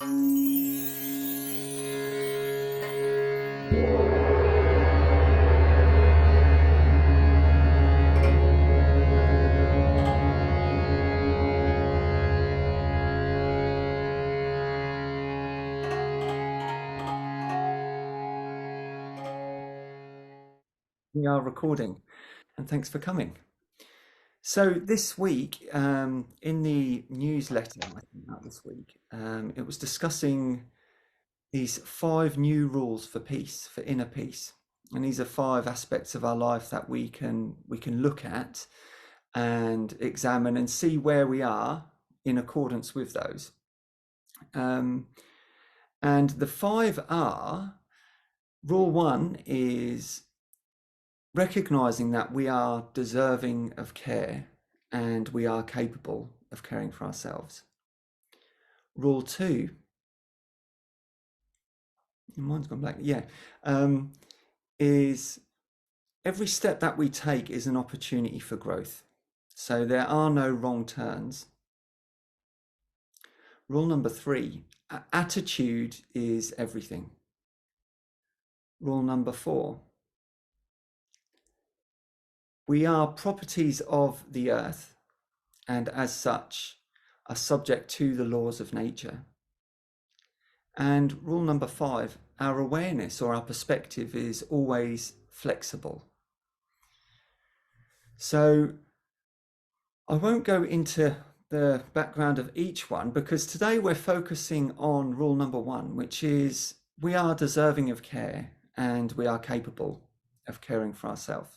We are recording, and thanks for coming. So this week, in the newsletter I sent out this week, it was discussing these 5 new rules for peace, for inner peace, and these are 5 aspects of our life that we can look at and examine and see where we are in accordance with those. Um, and the 5 are: rule 1 is recognizing that we are deserving of care and we are capable of caring for ourselves. Rule 2, mine's gone blank, yeah, is every step that we take is an opportunity for growth. So there are no wrong turns. Rule number 3, attitude is everything. Rule number 4, we are properties of the earth and as such are subject to the laws of nature. And rule number 5, our awareness or our perspective is always flexible. So I won't go into the background of each one because today we're focusing on rule number 1, which is we are deserving of care and we are capable of caring for ourselves.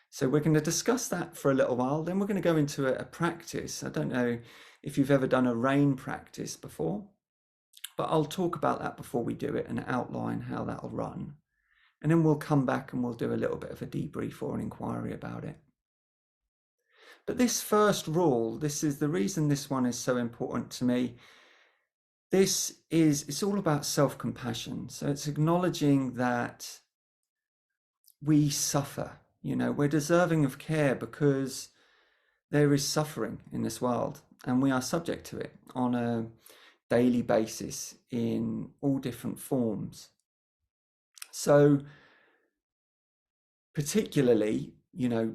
So we're going to discuss that for a little while. Then we're going to go into a practice. I don't know if you've ever done a rain practice before, but I'll talk about that before we do it and outline how that'll run. And then we'll come back and we'll do a little bit of a debrief or an inquiry about it. But this first rule, this is the reason this one is so important to me. It's all about self-compassion. So it's acknowledging that we suffer. We're deserving of care because there is suffering in this world and we are subject to it on a daily basis in all different forms. So particularly, a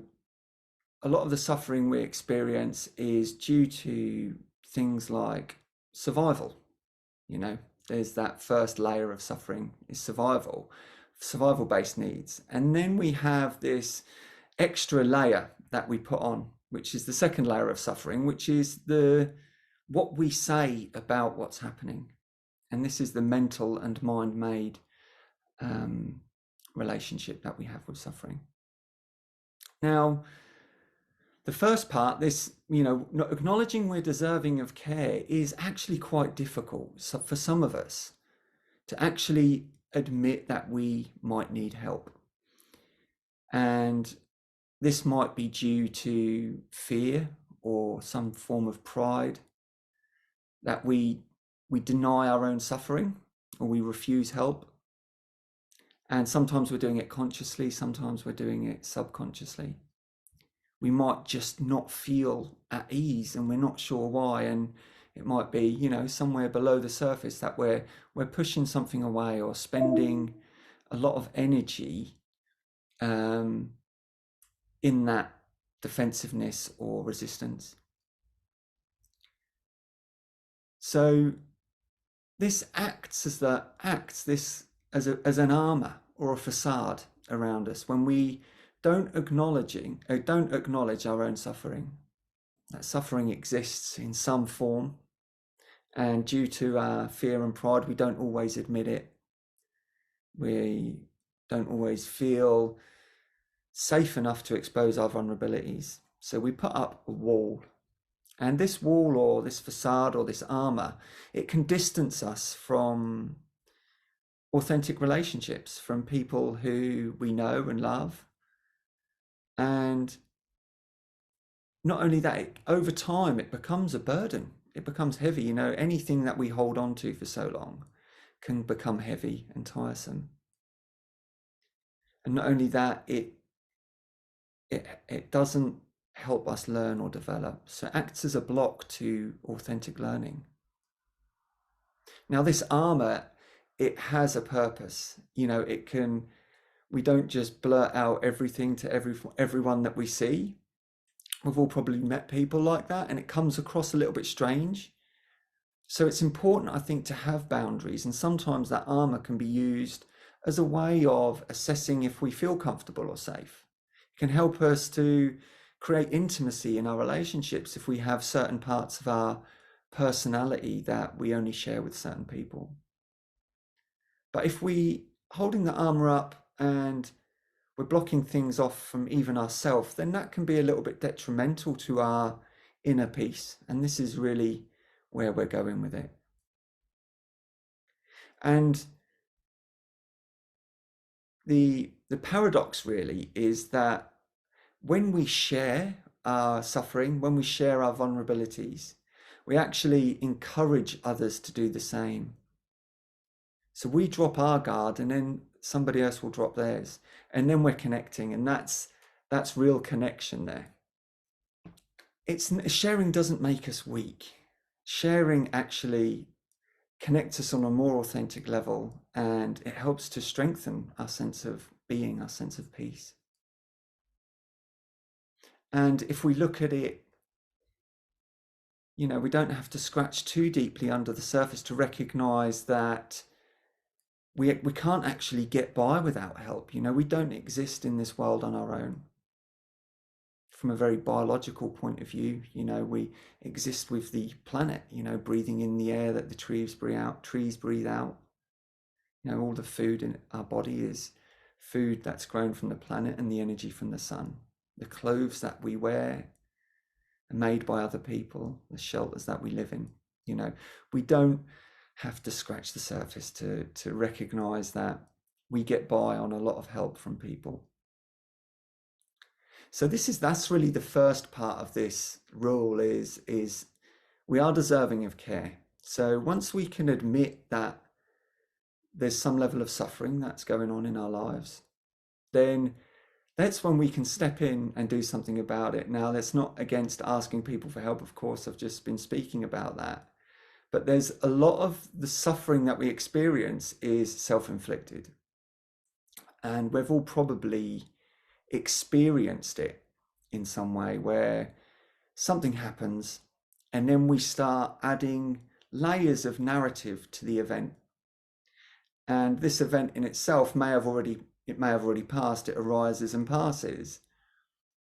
lot of the suffering we experience is due to things like survival. There's that first layer of suffering is survival-based needs. And then we have this extra layer that we put on, which is the second layer of suffering, which is what we say about what's happening. And this is the mental and mind-made relationship that we have with suffering. Now, the first part, this, acknowledging we're deserving of care is actually quite difficult for some of us to actually admit that we might need help. And this might be due to fear or some form of pride that we deny our own suffering or we refuse help. And sometimes we're doing it consciously, sometimes we're doing it subconsciously. We might just not feel at ease and we're not sure why. And it might be, somewhere below the surface that we're pushing something away or spending a lot of energy in that defensiveness or resistance. So this acts as an armor or a facade around us when we don't acknowledge our own suffering. That suffering exists in some form, and due to our fear and pride, we don't always admit it. We don't always feel safe enough to expose our vulnerabilities. So we put up a wall. And this wall or this facade or this armor, it can distance us from authentic relationships, from people who we know and love. And not only that, over time, it becomes a burden. It becomes heavy. Anything that we hold on to for so long can become heavy and tiresome. And not only that, it doesn't help us learn or develop. So it acts as a block to authentic learning. Now, this armor, it has a purpose. We don't just blurt out everything to everyone that we see. We've all probably met people like that, and it comes across a little bit strange. So it's important, I think, to have boundaries, and sometimes that armor can be used as a way of assessing if we feel comfortable or safe. It can help us to create intimacy in our relationships if we have certain parts of our personality that we only share with certain people. But if we holding the armor up and we're blocking things off from even ourselves, then that can be a little bit detrimental to our inner peace. And this is really where we're going with it. And the paradox really is that when we share our suffering, when we share our vulnerabilities, we actually encourage others to do the same. So we drop our guard and then somebody else will drop theirs, and then we're connecting, and that's real connection there. Sharing doesn't make us weak. Sharing actually connects us on a more authentic level, and it helps to strengthen our sense of being, our sense of peace. And if we look at it, we don't have to scratch too deeply under the surface to recognize that we can't actually get by without help. We don't exist in this world on our own. From a very biological point of view, we exist with the planet, breathing in the air that the trees breathe out. All the food in our body is food that's grown from the planet and the energy from the sun. The clothes that we wear are made by other people, the shelters that we live in. We don't have to scratch the surface to recognize that we get by on a lot of help from people. So that's really the first part of this rule is we are deserving of care. So once we can admit that there's some level of suffering that's going on in our lives, then that's when we can step in and do something about it. Now, that's not against asking people for help, of course. I've just been speaking about that. But there's a lot of the suffering that we experience is self-inflicted. And we've all probably experienced it in some way where something happens and then we start adding layers of narrative to the event. And this event in itself may have already passed, it arises and passes,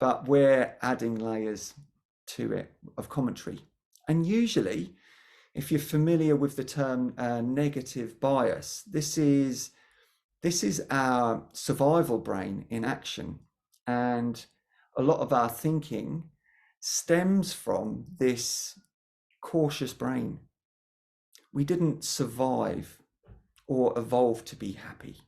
but we're adding layers to it of commentary. And usually, if you're familiar with the term negative bias, this is our survival brain in action. And a lot of our thinking stems from this cautious brain. We didn't survive or evolve to be happy.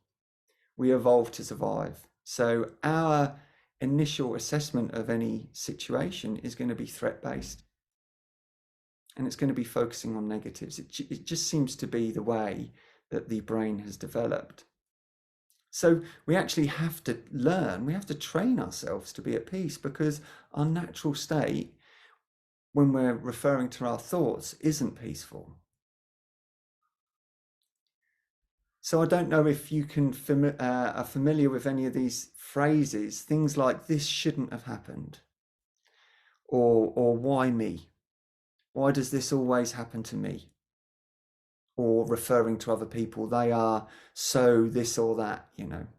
We evolved to survive. So our initial assessment of any situation is going to be threat-based. And it's going to be focusing on negatives. It just seems to be the way that the brain has developed. So we actually have to learn, we have to train ourselves to be at peace, because our natural state, when we're referring to our thoughts, isn't peaceful. So I don't know if you are familiar with any of these phrases, things like "this shouldn't have happened," or "why me? Why does this always happen to me?" Or referring to other people, they are so this or that,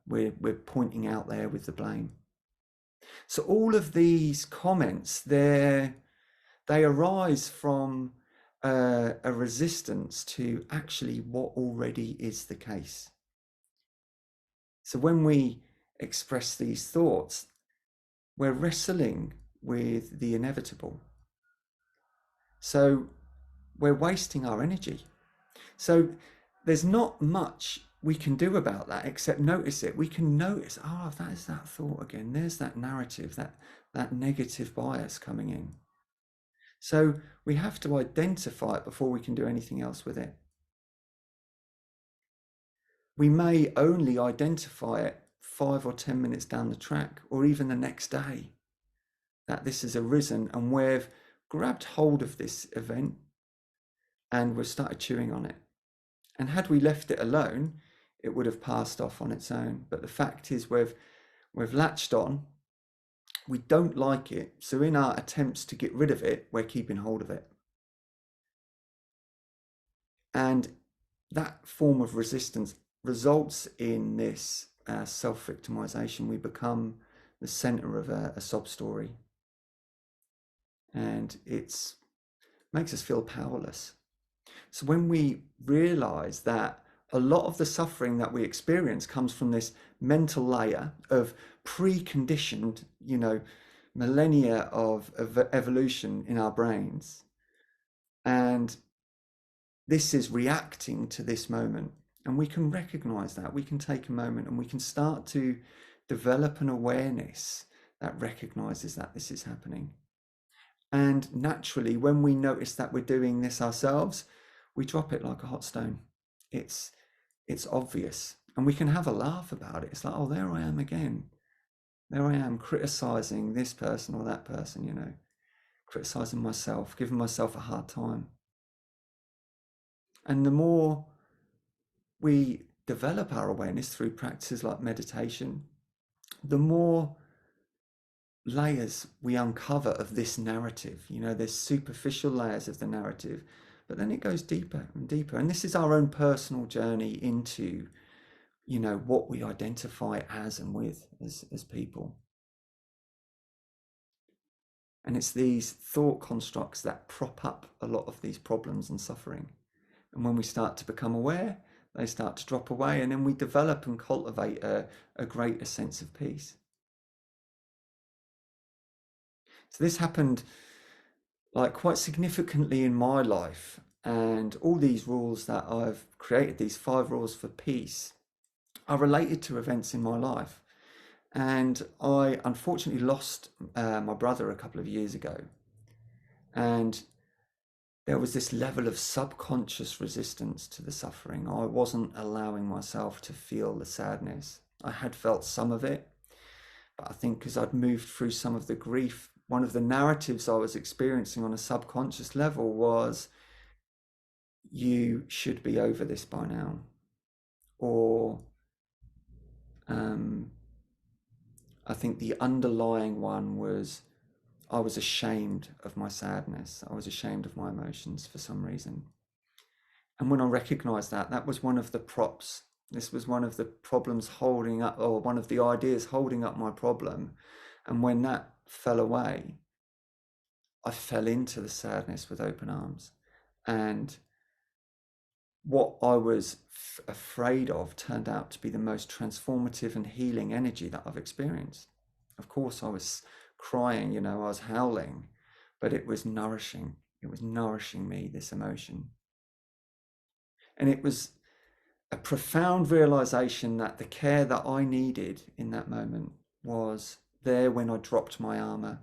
we're pointing out there with the blame. So all of these comments, they arise from a resistance to actually what already is the case. So when we express these thoughts, we're wrestling with the inevitable. So we're wasting our energy. So there's not much we can do about that except notice it. We can notice, that is that thought again. There's that narrative, that negative bias coming in. So we have to identify it before we can do anything else with it. We may only identify it 5 or 10 minutes down the track, or even the next day, that this has arisen and we've grabbed hold of this event and we've started chewing on it. And had we left it alone, it would have passed off on its own. But the fact is, we've latched on. We don't like it. So in our attempts to get rid of it, we're keeping hold of it. And that form of resistance results in this self-victimization. We become the center of a sob story. And it makes us feel powerless. So when we realize that a lot of the suffering that we experience comes from this mental layer of preconditioned, millennia of evolution in our brains, and this is reacting to this moment, and we can recognize that, we can take a moment and we can start to develop an awareness that recognizes that this is happening. And naturally, when we notice that we're doing this ourselves, we drop it like a hot stone. It's obvious, and we can have a laugh about it. It's like, oh, there I am again. There I am criticizing this person or that person, criticizing myself, giving myself a hard time. And the more we develop our awareness through practices like meditation, the more layers we uncover of this narrative. There's superficial layers of the narrative, but then it goes deeper and deeper. And this is our own personal journey into, what we identify as and with as people. And it's these thought constructs that prop up a lot of these problems and suffering. And when we start to become aware, they start to drop away, and then we develop and cultivate a greater sense of peace. So this happened quite significantly in my life, and all these rules that I've created, these 5 rules for peace, are related to events in my life. And I unfortunately lost my brother a couple of years ago, and there was this level of subconscious resistance to the suffering. I wasn't allowing myself to feel the sadness. I had felt some of it, but I think because I'd moved through some of the grief, one of the narratives I was experiencing on a subconscious level was, you should be over this by now. Or I think the underlying one was, I was ashamed of my sadness. I was ashamed of my emotions for some reason. And when I recognized that was one of the props. This was one of the problems holding up, or one of the ideas holding up my problem. And when that fell away, I fell into the sadness with open arms. And what I was afraid of turned out to be the most transformative and healing energy that I've experienced. Of course, I was crying, I was howling, but it was nourishing. It was nourishing me, this emotion. And it was a profound realization that the care that I needed in that moment was there when I dropped my armor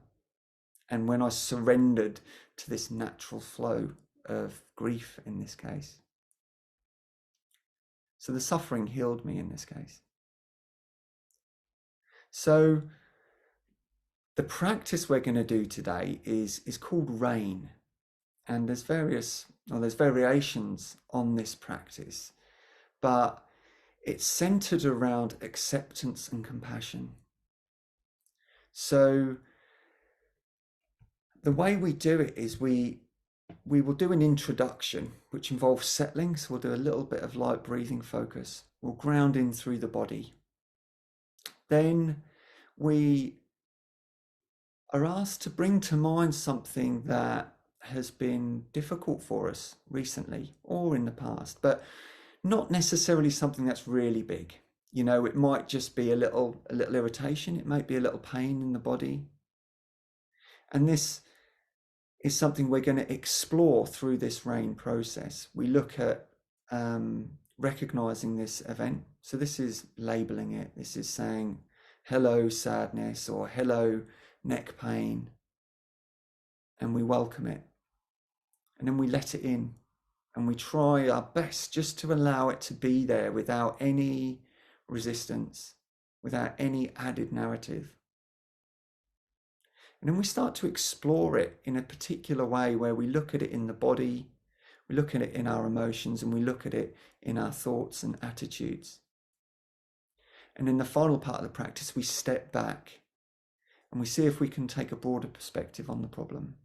and when I surrendered to this natural flow of grief in this case. So the suffering healed me in this case. So the practice we're going to do today is called RAIN. And there's variations on this practice, but it's centered around acceptance and compassion. So the way we do it is we will do an introduction, which involves settling. So we'll do a little bit of light breathing focus. We'll ground in through the body. Then we are asked to bring to mind something that has been difficult for us recently or in the past, but not necessarily something that's really big. It might just be a little irritation. It might be a little pain in the body. And this is something we're going to explore through this RAIN process. We look at recognizing this event. So this is labeling it. This is saying, hello, sadness, or hello, neck pain. And we welcome it. And then we let it in. And we try our best just to allow it to be there without any resistance, without any added narrative. And then we start to explore it in a particular way where we look at it in the body, We look at it in our emotions, and we look at it in our thoughts and attitudes. And in the final part of the practice, we step back and we see if we can take a broader perspective on the problem.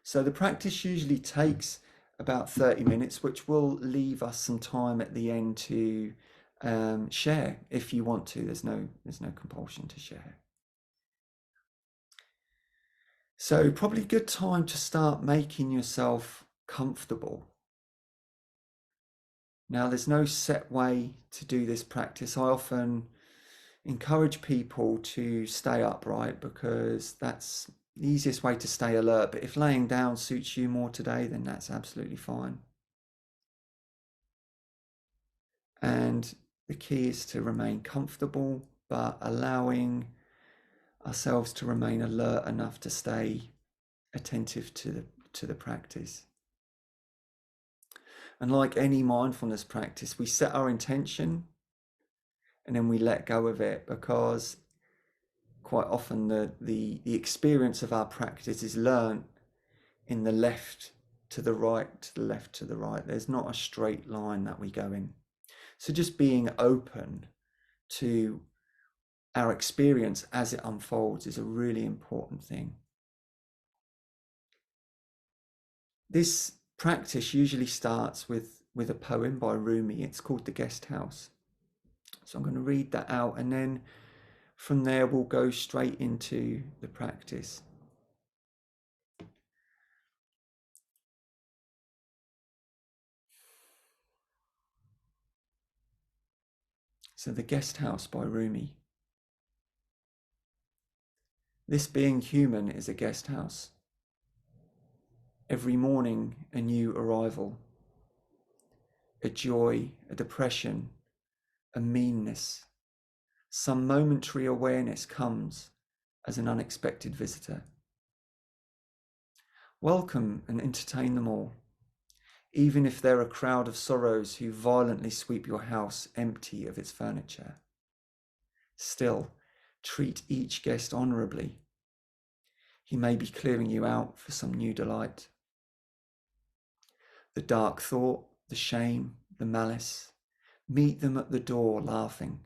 So the practice usually takes about 30 minutes, which will leave us some time at the end to share if you want to. There's no compulsion to share. So probably a good time to start making yourself comfortable. Now, there's no set way to do this practice. I often encourage people to stay upright because that's the easiest way to stay alert. But if laying down suits you more today, then that's absolutely fine. And the key is to remain comfortable, but allowing ourselves to remain alert enough to stay attentive to the practice. And like any mindfulness practice, we set our intention and then we let go of it, because quite often the experience of our practice is learnt in the left to the right, to the left to the right. There's not a straight line that we go in. So just being open to our experience as it unfolds is a really important thing. This practice usually starts with a poem by Rumi. It's called The Guest House. So I'm going to read that out, and then from there we'll go straight into the practice. So The Guest House by Rumi. This being human is a guest house. Every morning a new arrival. A joy, a depression, a meanness. Some momentary awareness comes as an unexpected visitor. Welcome and entertain them all, even if they're a crowd of sorrows who violently sweep your house empty of its furniture. Still, treat each guest honourably. He may be clearing you out for some new delight. The dark thought, the shame, the malice, meet them at the door laughing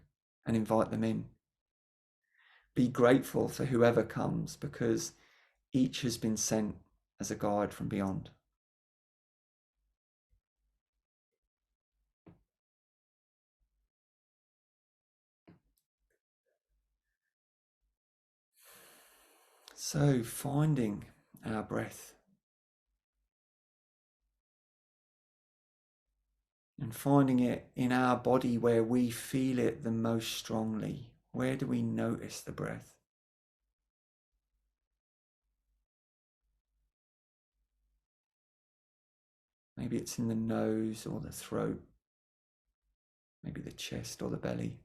and invite them in. Be grateful for whoever comes, because each has been sent as a guide from beyond. So finding our breath and finding it in our body where we feel it the most strongly. Where do we notice the breath? Maybe it's in the nose or the throat, maybe the chest or the belly.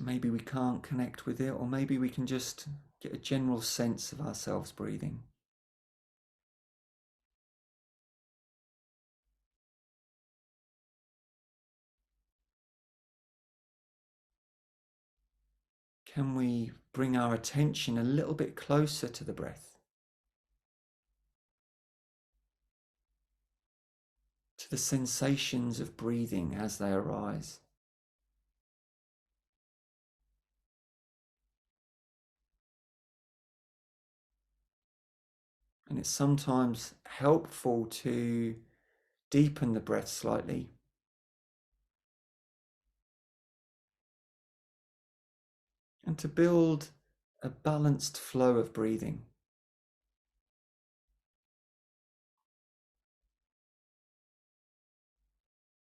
Maybe we can't connect with it, or maybe we can just get a general sense of ourselves breathing. Can we bring our attention a little bit closer to the breath? To the sensations of breathing as they arise? And it's sometimes helpful to deepen the breath slightly. And to build a balanced flow of breathing.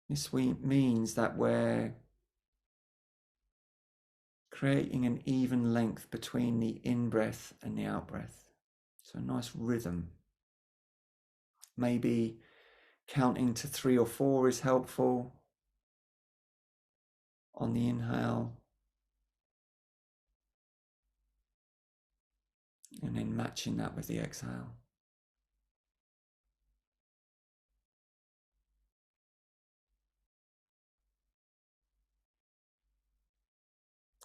This means that we're creating an even length between the in-breath and the out-breath. So a nice rhythm. Maybe counting to 3 or 4 is helpful on the inhale, and then matching that with the exhale.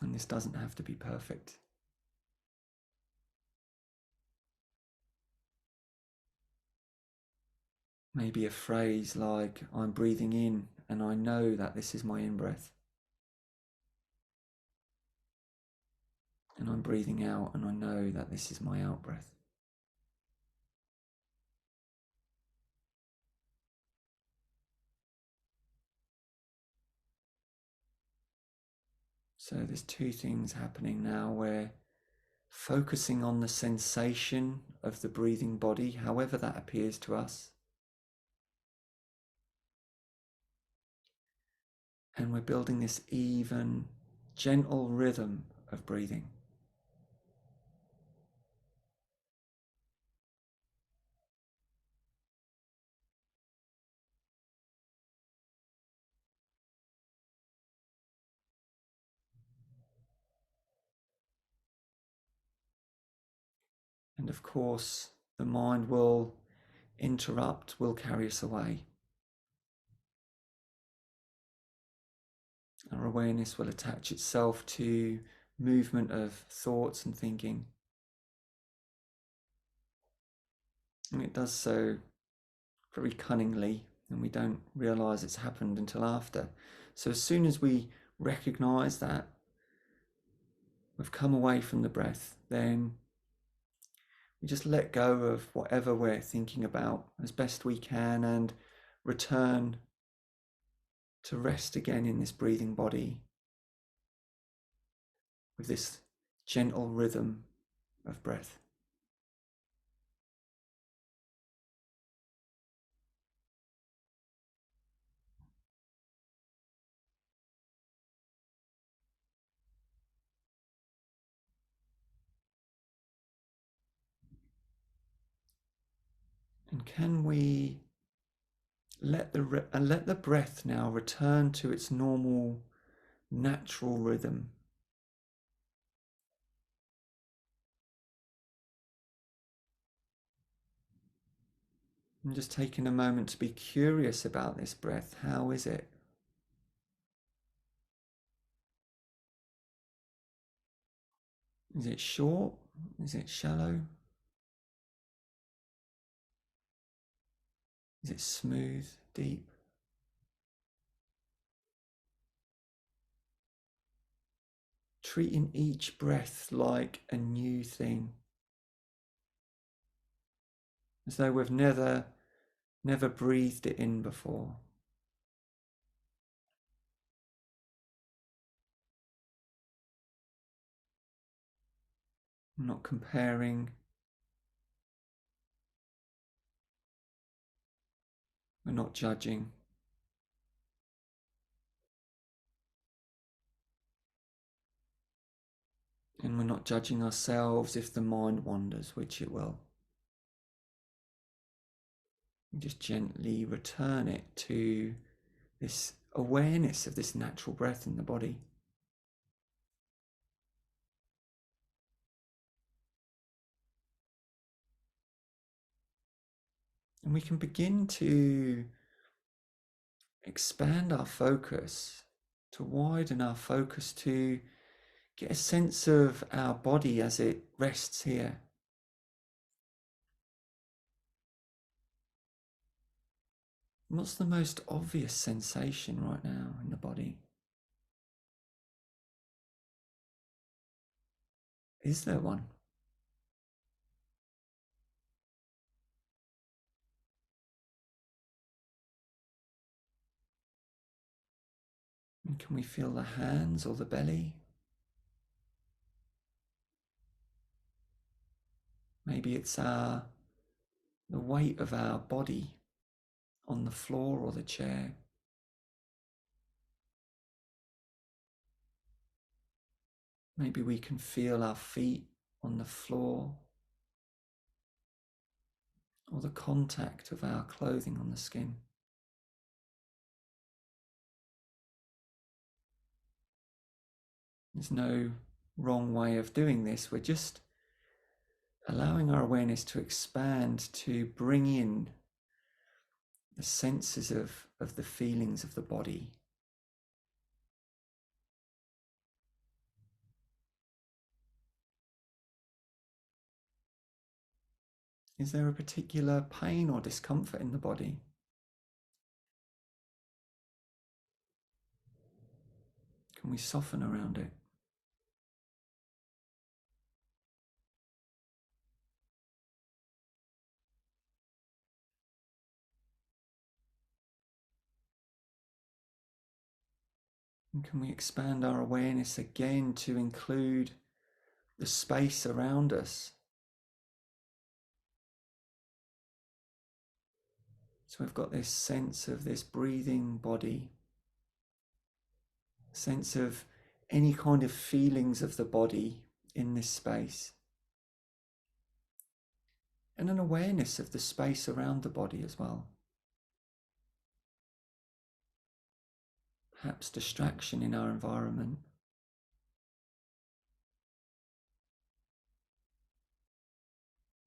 And this doesn't have to be perfect. Maybe a phrase like, I'm breathing in and I know that this is my in-breath. And I'm breathing out and I know that this is my out-breath. So there's two things happening now. We're focusing on the sensation of the breathing body, however that appears to us. And we're building this even, gentle rhythm of breathing. And of course, the mind will interrupt, will carry us away. Our awareness will attach itself to movement of thoughts and thinking. And it does so very cunningly, and we don't realize it's happened until after. So as soon as we recognize that we've come away from the breath, then we just let go of whatever we're thinking about as best we can and return to rest again in this breathing body with this gentle rhythm of breath. And can we let the breath now return to its normal, natural rhythm? I'm just taking a moment to be curious about this breath. How is it? Is it short? Is it shallow? Is it smooth, deep? Treating each breath like a new thing, as though we've never breathed it in before. We're not comparing. We're not judging. And we're not judging ourselves if the mind wanders, which it will. We just gently return it to this awareness of this natural breath in the body. And we can begin to expand our focus, to widen our focus, to get a sense of our body as it rests here. What's the most obvious sensation right now in the body? Is there one? And can we feel the hands or the belly? Maybe it's the weight of our body on the floor or the chair. Maybe we can feel our feet on the floor, or the contact of our clothing on the skin. There's no wrong way of doing this. We're just allowing our awareness to expand, to bring in the senses of the feelings of the body. Is there a particular pain or discomfort in the body? Can we soften around it? And can we expand our awareness again to include the space around us? So we've got this sense of this breathing body, sense of any kind of feelings of the body in this space, and an awareness of the space around the body as well. Perhaps distraction in our environment.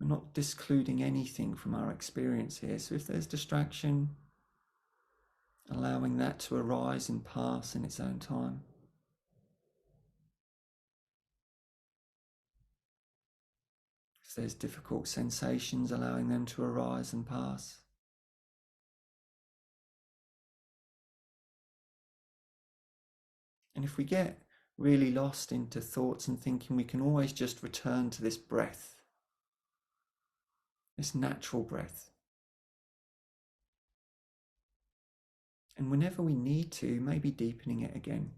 We're not discluding anything from our experience here. So if there's distraction, allowing that to arise and pass in its own time. If there's difficult sensations, allowing them to arise and pass. And if we get really lost into thoughts and thinking, we can always just return to this breath, this natural breath. And whenever we need to, maybe deepening it again.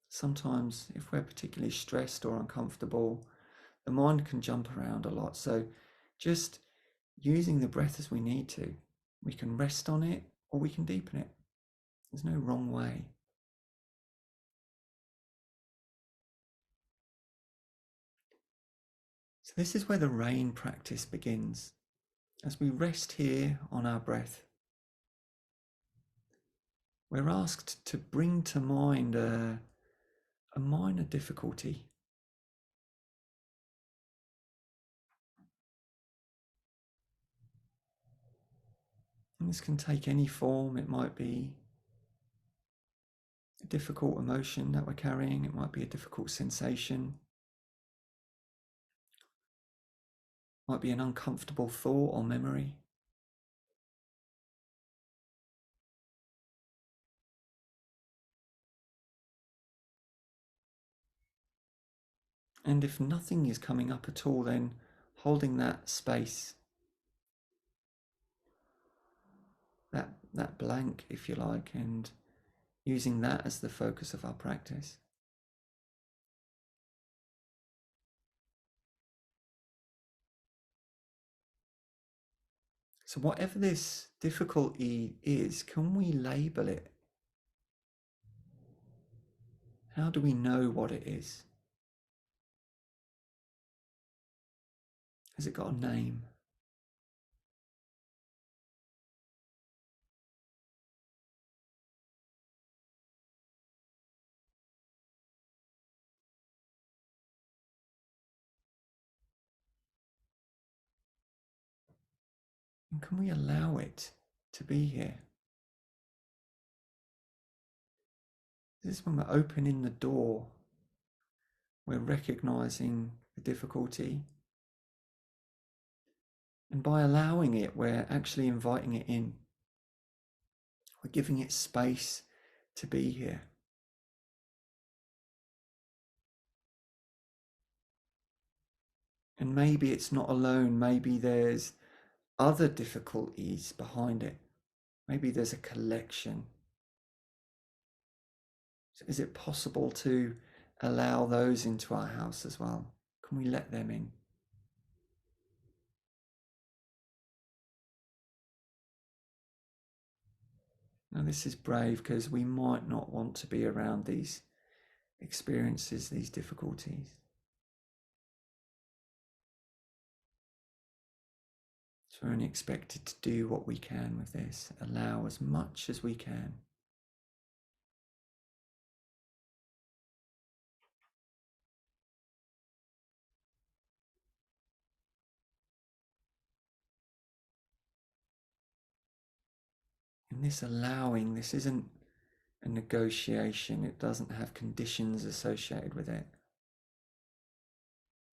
Sometimes if we're particularly stressed or uncomfortable, the mind can jump around a lot. So just using the breath as we need to. We can rest on it or we can deepen it. There's no wrong way. So this is where the rain practice begins. As we rest here on our breath, we're asked to bring to mind a minor difficulty. And this can take any form. It might be a difficult emotion that we're carrying. It might be a difficult sensation. It might be an uncomfortable thought or memory. And if nothing is coming up at all, then holding that space, that blank, if you like, and using that as the focus of our practice. So whatever this difficulty is, can we label it? How do we know what it is? Has it got a name? And can we allow it to be here? This is when we're opening the door. We're recognizing the difficulty. And by allowing it, we're actually inviting it in. We're giving it space to be here. And maybe it's not alone. Maybe there's other difficulties behind it. Maybe there's a collection. So is it possible to allow those into our house as well? Can we let them in? Now, this is brave because we might not want to be around these experiences, these difficulties. So we're only expected to do what we can with this, allow as much as we can. And this allowing, this isn't a negotiation. It doesn't have conditions associated with it.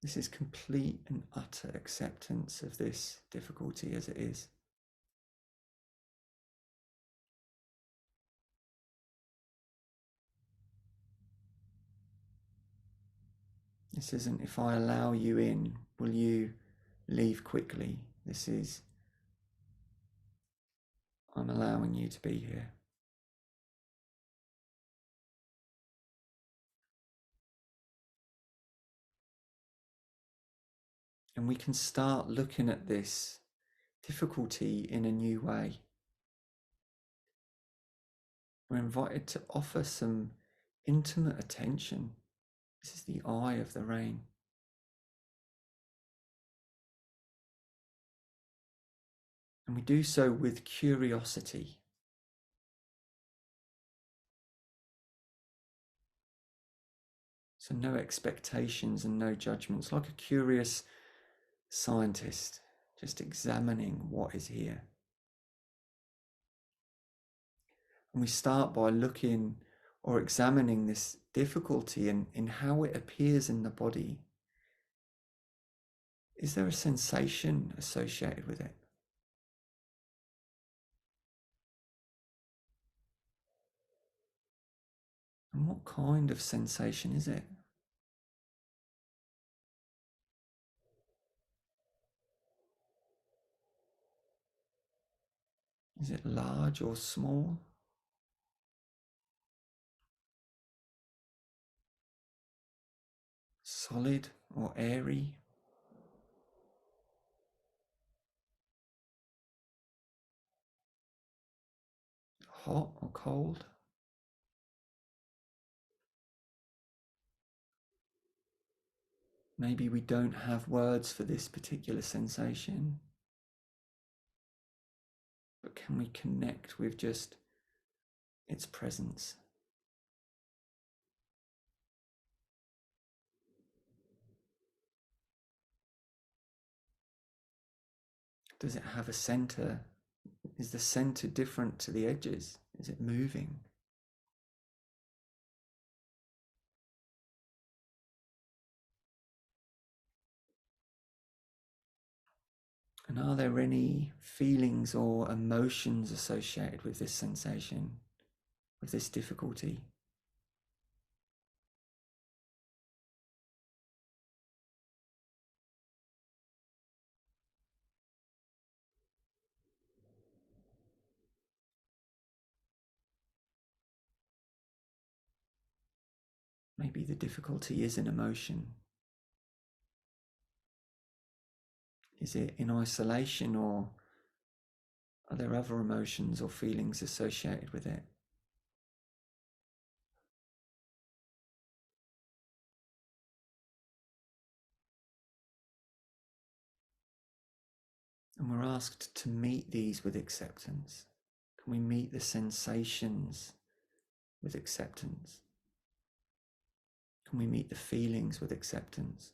This is complete and utter acceptance of this difficulty as it is. This isn't, if I allow you in, will you leave quickly? This is, I'm allowing you to be here. And we can start looking at this difficulty in a new way. We're invited to offer some intimate attention. This is the eye of the rain. And we do so with curiosity. So no expectations and no judgments, like a curious scientist, just examining what is here. And we start by looking or examining this difficulty in how it appears in the body. Is there a sensation associated with it? And what kind of sensation is it? Is it large or small? Solid or airy? Hot or cold? Maybe we don't have words for this particular sensation, but can we connect with just its presence? Does it have a center? Is the center different to the edges? Is it moving? And are there any feelings or emotions associated with this sensation, with this difficulty? Maybe the difficulty is an emotion. Is it in isolation, or are there other emotions or feelings associated with it? And we're asked to meet these with acceptance. Can we meet the sensations with acceptance? Can we meet the feelings with acceptance?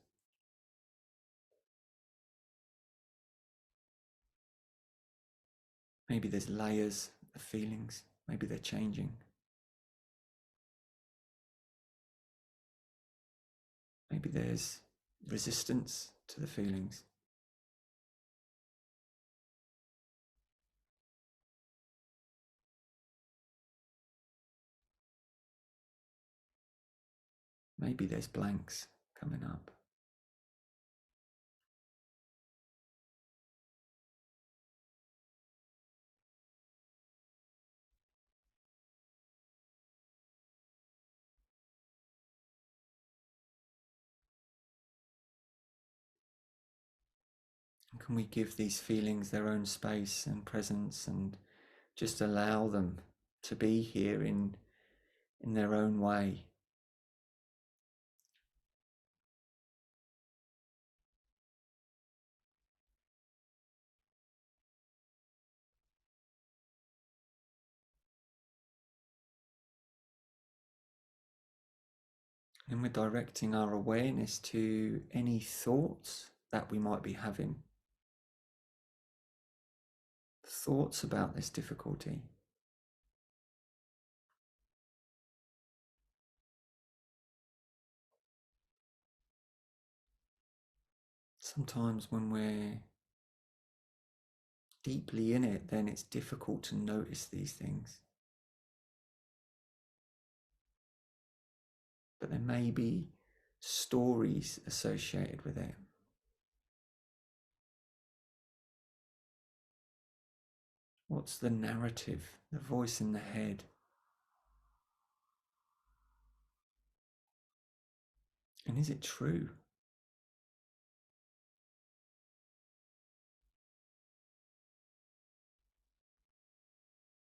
Maybe there's layers of feelings. Maybe they're changing. Maybe there's resistance to the feelings. Maybe there's blanks coming up. And can we give these feelings their own space and presence and just allow them to be here in their own way? And we're directing our awareness to any thoughts that we might be having. Thoughts about this difficulty. Sometimes when we're deeply in it, then it's difficult to notice these things. But there may be stories associated with it. What's the narrative, the voice in the head? And is it true?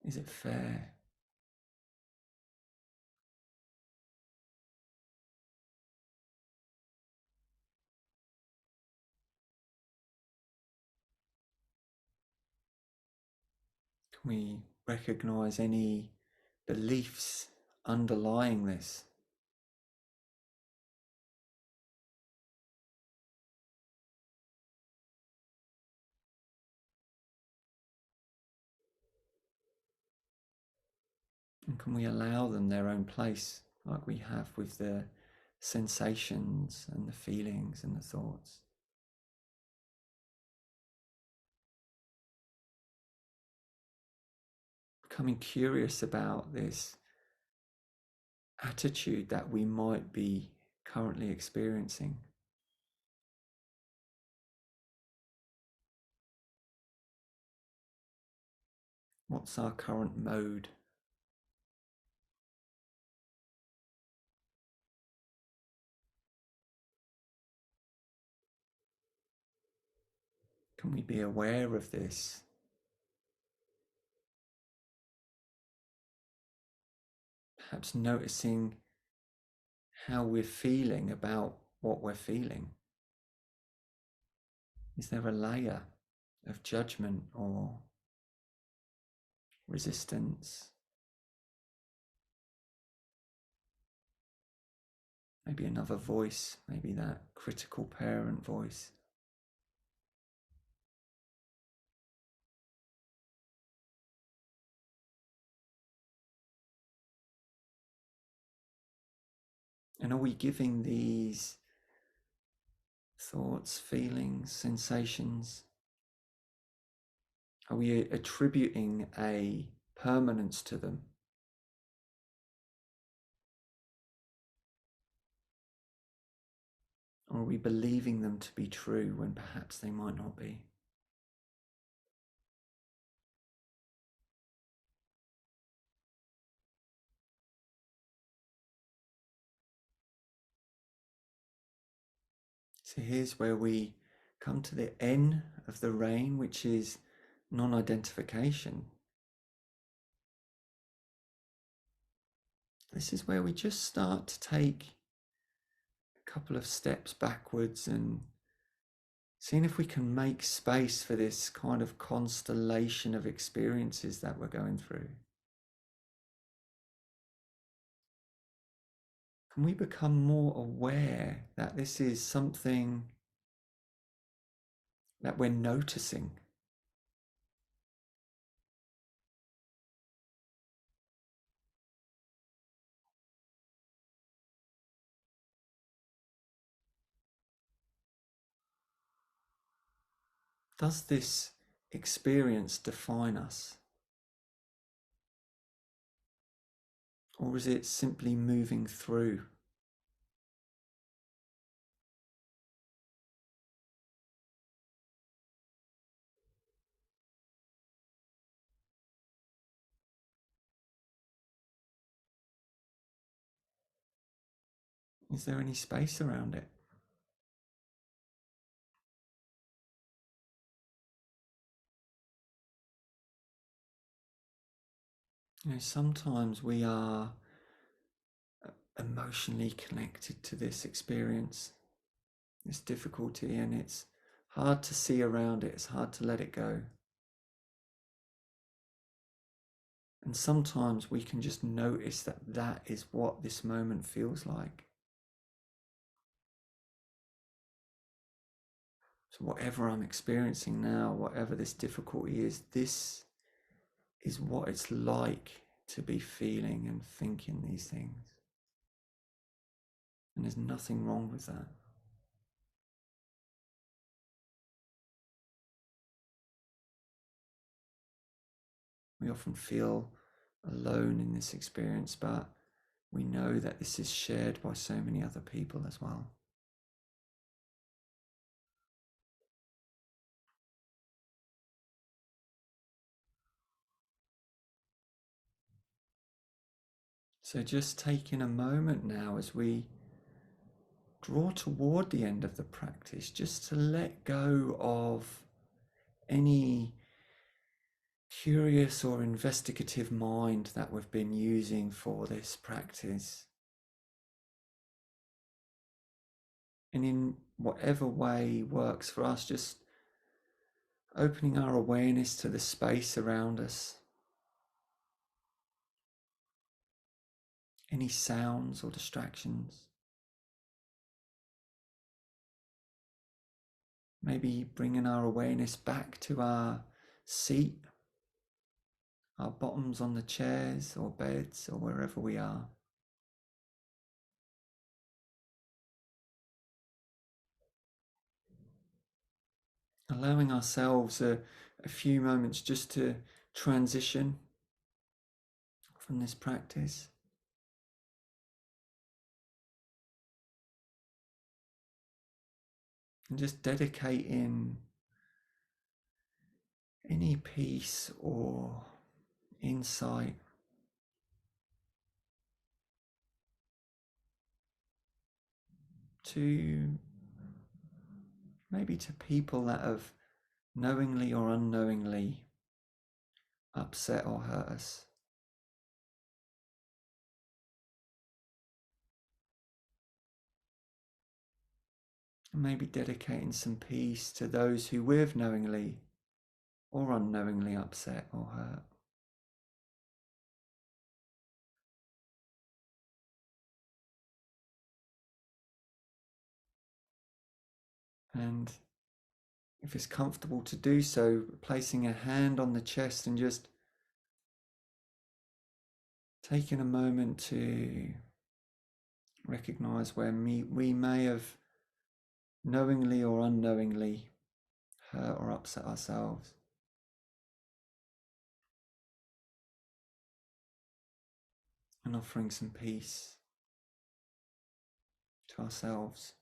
Is it fair? Can we recognize any beliefs underlying this? And can we allow them their own place, like we have with the sensations and the feelings and the thoughts? Becoming curious about this attitude that we might be currently experiencing. What's our current mode? Can we be aware of this? Perhaps noticing how we're feeling about what we're feeling. Is there a layer of judgment or resistance? Maybe another voice, maybe that critical parent voice. And are we giving these thoughts, feelings, sensations, are we attributing a permanence to them? Or are we believing them to be true when perhaps they might not be? So here's where we come to the N of the rain, which is non-identification. This is where we just start to take a couple of steps backwards and seeing if we can make space for this kind of constellation of experiences that we're going through. Can we become more aware that this is something that we're noticing? Does this experience define us? Or is it simply moving through? Is there any space around it? Sometimes we are emotionally connected to this experience, this difficulty, and it's hard to see around it. It's hard to let it go. And sometimes we can just notice that that is what this moment feels like. So whatever I'm experiencing now, whatever this difficulty is, this is what it's like to be feeling and thinking these things. And there's nothing wrong with that. We often feel alone in this experience, but we know that this is shared by so many other people as well. So just taking a moment now as we draw toward the end of the practice, just to let go of any curious or investigative mind that we've been using for this practice. And in whatever way works for us, just opening our awareness to the space around us. Any sounds or distractions. Maybe bringing our awareness back to our seat, our bottoms on the chairs or beds or wherever we are. Allowing ourselves a few moments just to transition from this practice. And just dedicating any peace or insight to maybe to people that have knowingly or unknowingly upset or hurt us. And maybe dedicating some peace to those who we've knowingly or unknowingly upset or hurt. And if it's comfortable to do so, placing a hand on the chest and just taking a moment to recognize where we may have knowingly or unknowingly hurt or upset ourselves. And offering some peace to ourselves.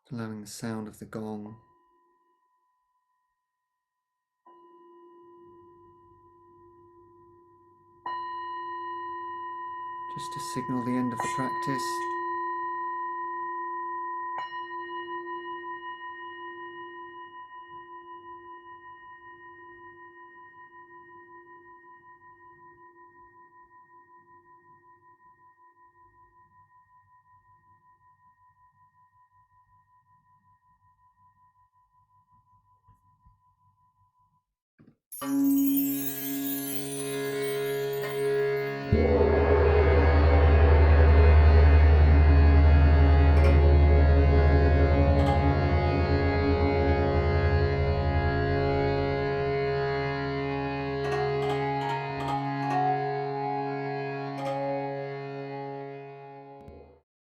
Allowing the sound of the gong just to signal the end of the practice.